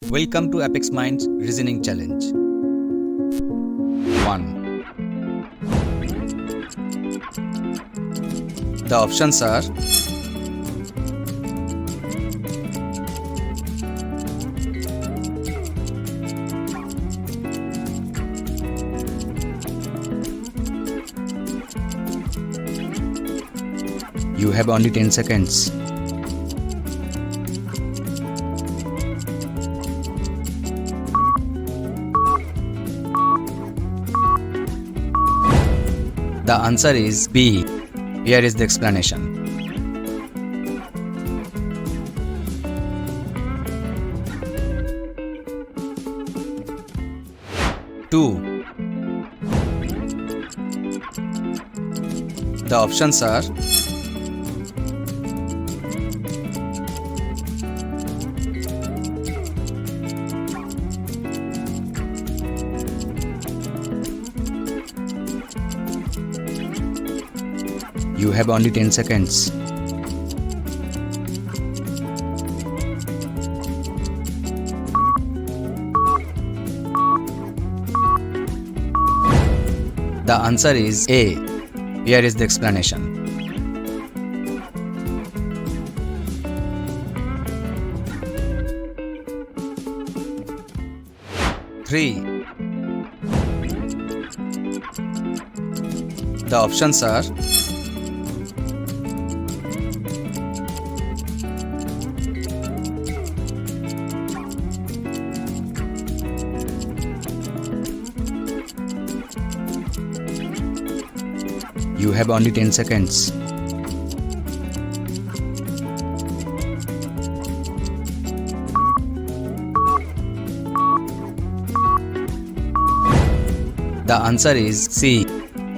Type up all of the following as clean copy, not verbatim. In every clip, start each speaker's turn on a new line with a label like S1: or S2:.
S1: Welcome to Apexmind's Reasoning Challenge. 1. The options are You have only 10 seconds. The answer is B. Here is the explanation. 2. The options are You have only 10 seconds. The answer is A. Here is the explanation. 3. The options are You have only 10 seconds. The answer is C.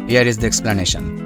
S1: Here is the explanation.